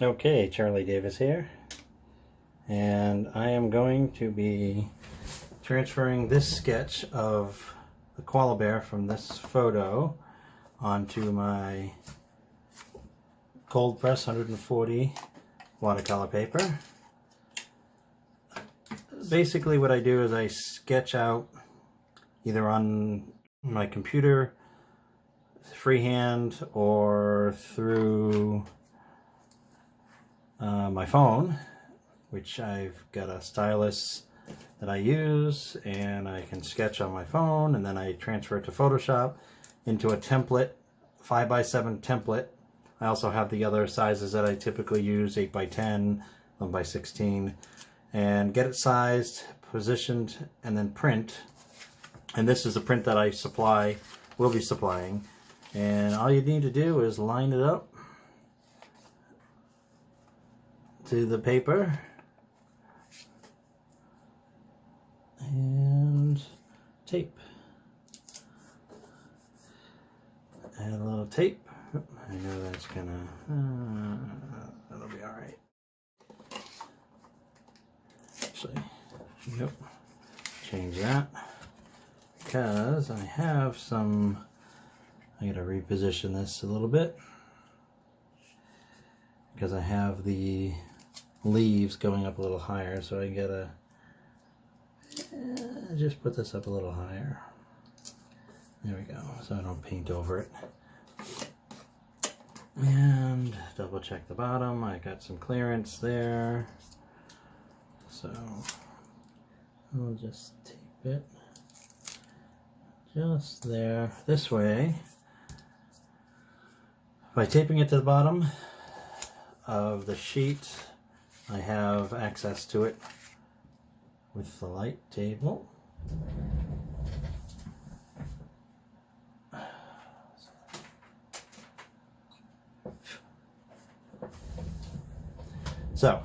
Okay, Charlie Davis here, and I am going to be transferring this sketch of the koala bear from this photo onto my cold press 140 watercolor paper. Basically what I do is I sketch out either on my computer freehand or through my phone, which I've got a stylus that I use, and I can sketch on my phone, and then I transfer it to Photoshop into a template, 5x7 template. I also have the other sizes that I typically use, 8x10, 1x16, and get it sized, positioned, and then print. And this is the print that I will be supplying. And all you need to do is line it up to the paper and tape. Add a little tape. I know that's gonna, that'll be all right. Actually, yep, change that because I have some, I gotta reposition this a little bit because I have the leaves going up a little higher, so I gotta just put this up a little higher. There we go, so I don't paint over it. And double check the bottom. I got some clearance there, so I'll just tape it just there. This way, by taping it to the bottom of the sheet, I have access to it with the light table. So,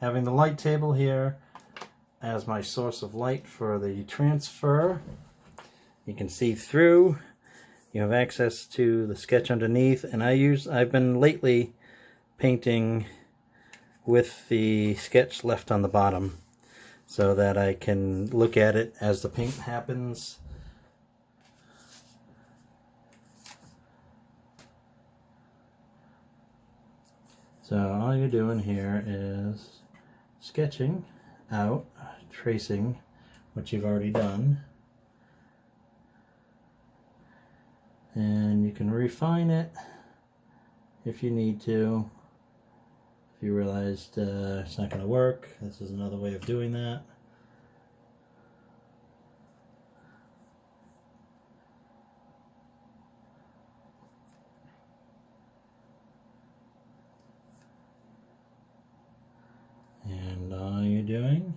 having the light table here as my source of light for the transfer, you can see through. You have access to the sketch underneath, and I've been lately painting with the sketch left on the bottom so that I can look at it as the paint happens. So all you're doing here is sketching out, tracing what you've already done, and you can refine it if you need to. If you realized it's not going to work, this is another way of doing that. And all you're doing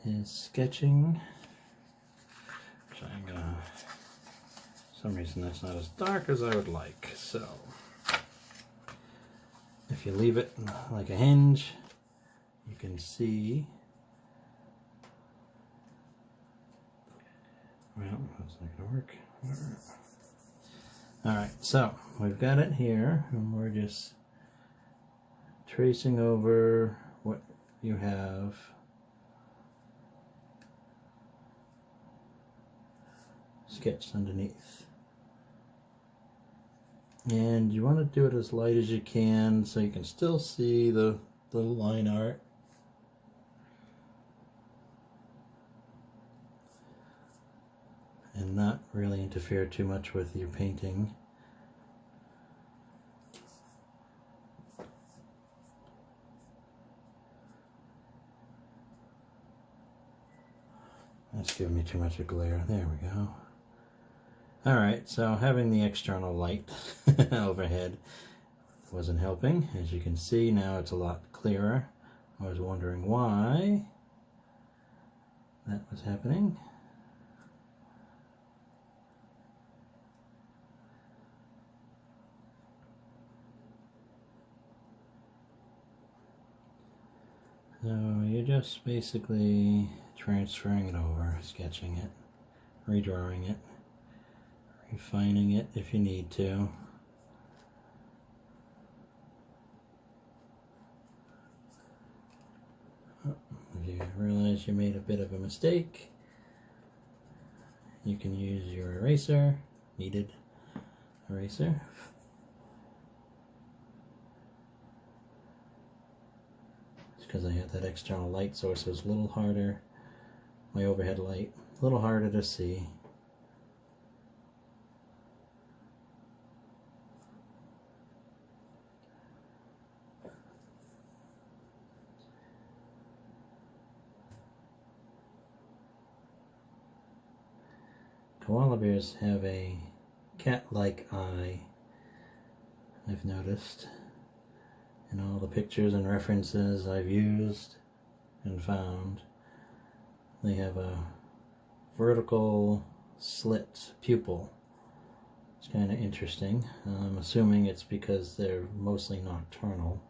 is sketching. Which I'm gonna, for some reason that's not as dark as I would like, so if you leave it like a hinge, you can see. Well, that's not gonna work. Alright, so we've got it here, and we're just tracing over what you have sketched underneath. And you want to do it as light as you can so you can still see the line art. And not really interfere too much with your painting. That's giving me too much of glare. There we go. Alright, so having the external light overhead wasn't helping. As you can see, now it's a lot clearer. I was wondering why that was happening. So you're just basically transferring it over, sketching it, redrawing it, refining it if you need to. If you realize you made a bit of a mistake, you can use your eraser, kneaded eraser. It's because I had that external light source, so it's a little harder, my overhead light, a little harder to see. Koala bears have a cat-like eye, I've noticed, in all the pictures and references I've used and found. They have a vertical slit pupil. It's kind of interesting. I'm assuming it's because they're mostly nocturnal.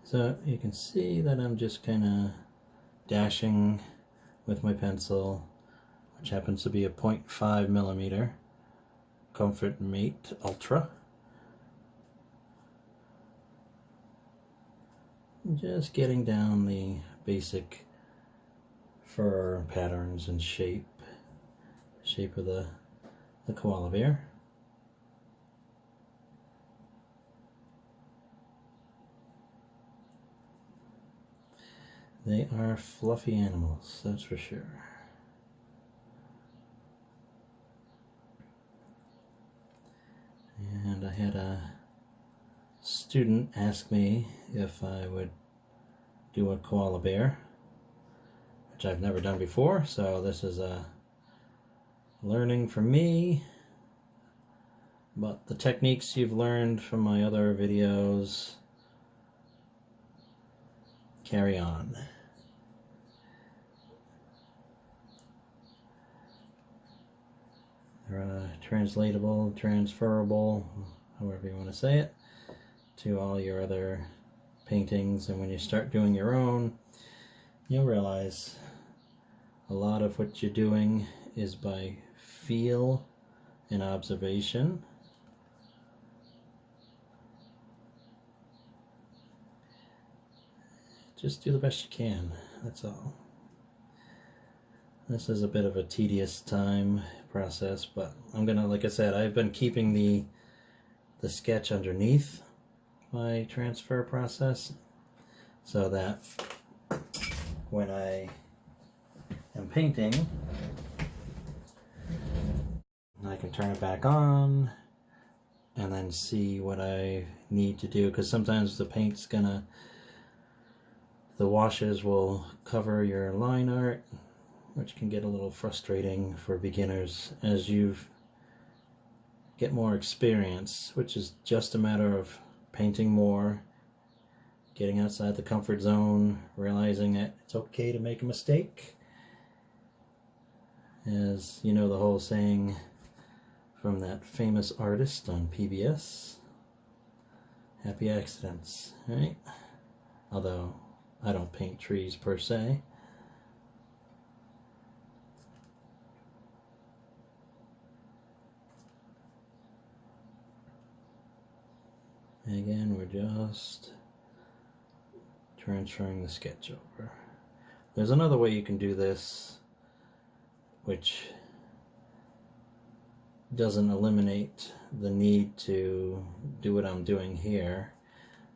So you can see that I'm just kind of dashing with my pencil, which happens to be a 0.5 millimeter Comfort Mate Ultra. Just getting down the basic fur patterns and shape of the koala bear. They are fluffy animals, that's for sure. And I had a student ask me if I would do a koala bear, which I've never done before, so this is a learning for me. But the techniques you've learned from my other videos carry on. They're translatable, transferable, however you want to say it, to all your other paintings. And when you start doing your own, you'll realize a lot of what you're doing is by feel and observation. Just do the best you can, that's all. This is a bit of a tedious time process, but I'm gonna, like I said, I've been keeping the sketch underneath my transfer process so that when I am painting, I can turn it back on and then see what I need to do, because sometimes the paint's gonna, the washes will cover your line art, which can get a little frustrating for beginners as you get more experience, which is just a matter of painting more, getting outside the comfort zone, realizing that it's okay to make a mistake. As you know, the whole saying from that famous artist on PBS, happy accidents, right? Although I don't paint trees per se. Again, we're just transferring the sketch over. There's another way you can do this, which doesn't eliminate the need to do what I'm doing here,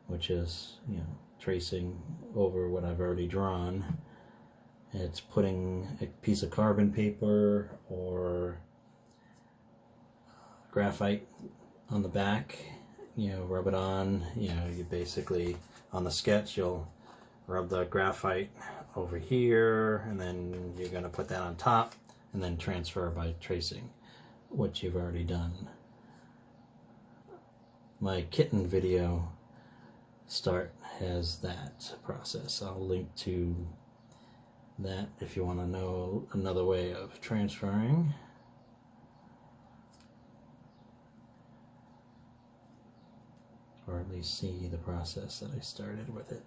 which is, you know, tracing over what I've already drawn. It's putting a piece of carbon paper or graphite on the back, you know, rub it on. You know, you basically, on the sketch, you'll rub the graphite over here, and then you're going to put that on top, and then transfer by tracing what you've already done. My Kitten video start has that process. I'll link to that if you want to know another way of transferring. Or at least see the process that I started with it.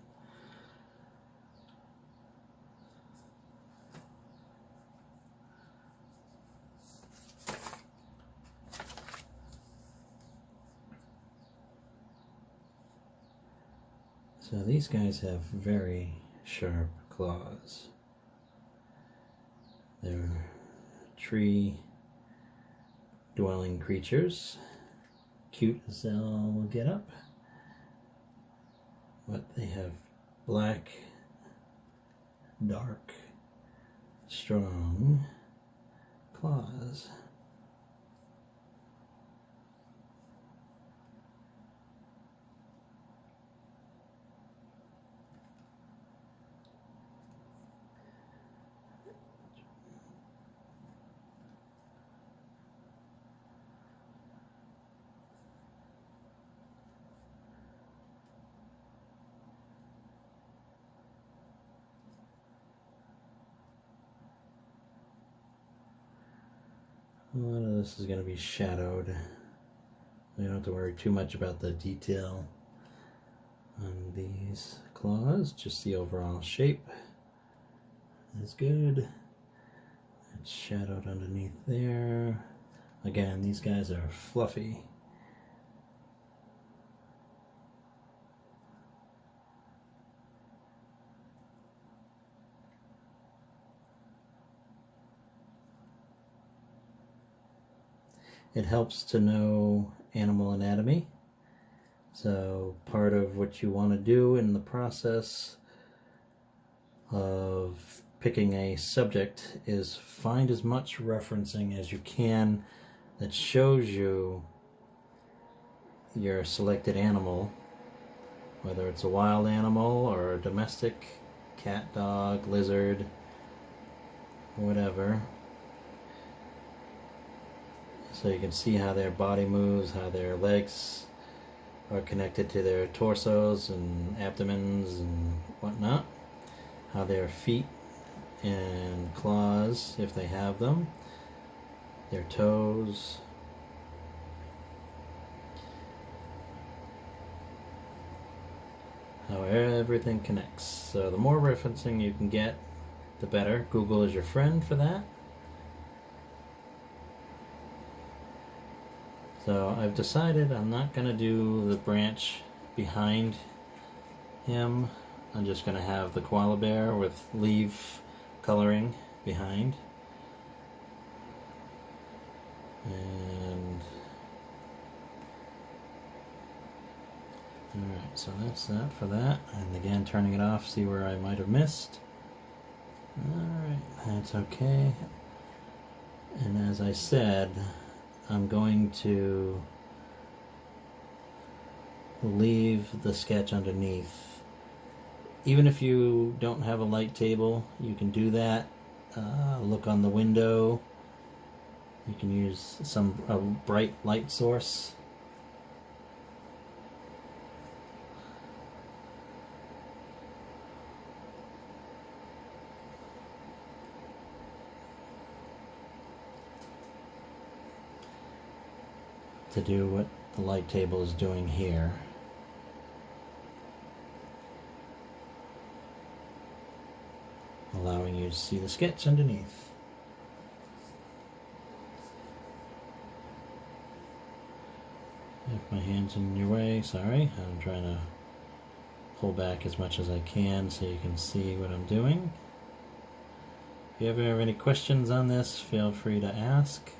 So these guys have very sharp claws. They're tree-dwelling creatures. Cute as they'll get up. But they have black, dark, strong claws. A lot of this is going to be shadowed. You don't have to worry too much about the detail on these claws, just the overall shape is good. It's shadowed underneath there. Again, these guys are fluffy. It helps to know animal anatomy. So part of what you want to do in the process of picking a subject is find as much referencing as you can that shows you your selected animal, whether it's a wild animal or a domestic, cat, dog, lizard, whatever. So you can see how their body moves, how their legs are connected to their torsos and abdomens and whatnot, how their feet and claws, if they have them, their toes, how everything connects. So the more referencing you can get, the better. Google is your friend for that. So I've decided I'm not going to do the branch behind him. I'm just going to have the koala bear with leaf coloring behind. And alright, so that's that for that. And again, turning it off, see where I might have missed. Alright, that's okay. And as I said, I'm going to leave the sketch underneath. Even if you don't have a light table, you can do that. Look on the window. You can use a bright light source. To do what the light table is doing here. Allowing you to see the sketch underneath. If my hand's in your way, sorry. I'm trying to pull back as much as I can so you can see what I'm doing. If you ever have any questions on this, feel free to ask.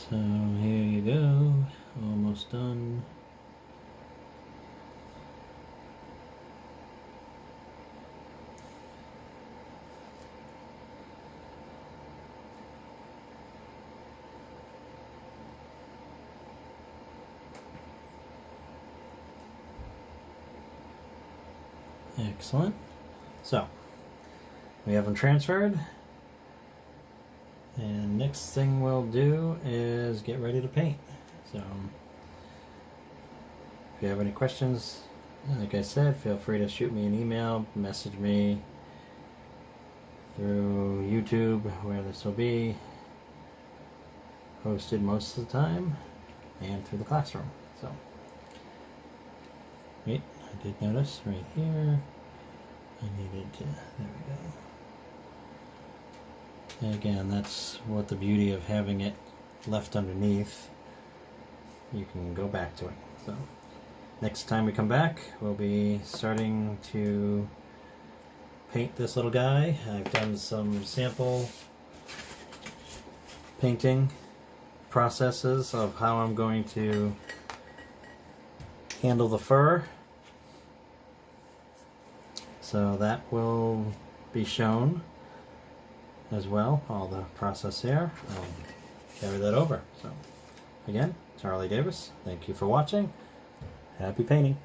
So here you go, almost done. Excellent. So we have them transferred. And next thing we'll do is get ready to paint. So if you have any questions, like I said, feel free to shoot me an email, message me through YouTube, where this will be posted most of the time. and through the classroom. So, wait, I did notice right here, I needed to, there we go. And again, that's what the beauty of having it left underneath. You can go back to it. So, next time we come back, we'll be starting to paint this little guy. I've done some sample painting processes of how I'm going to handle the fur. So that will be shown as well, all the process here. I'll carry that over. So again, Charlie Davis, thank you for watching. Happy painting.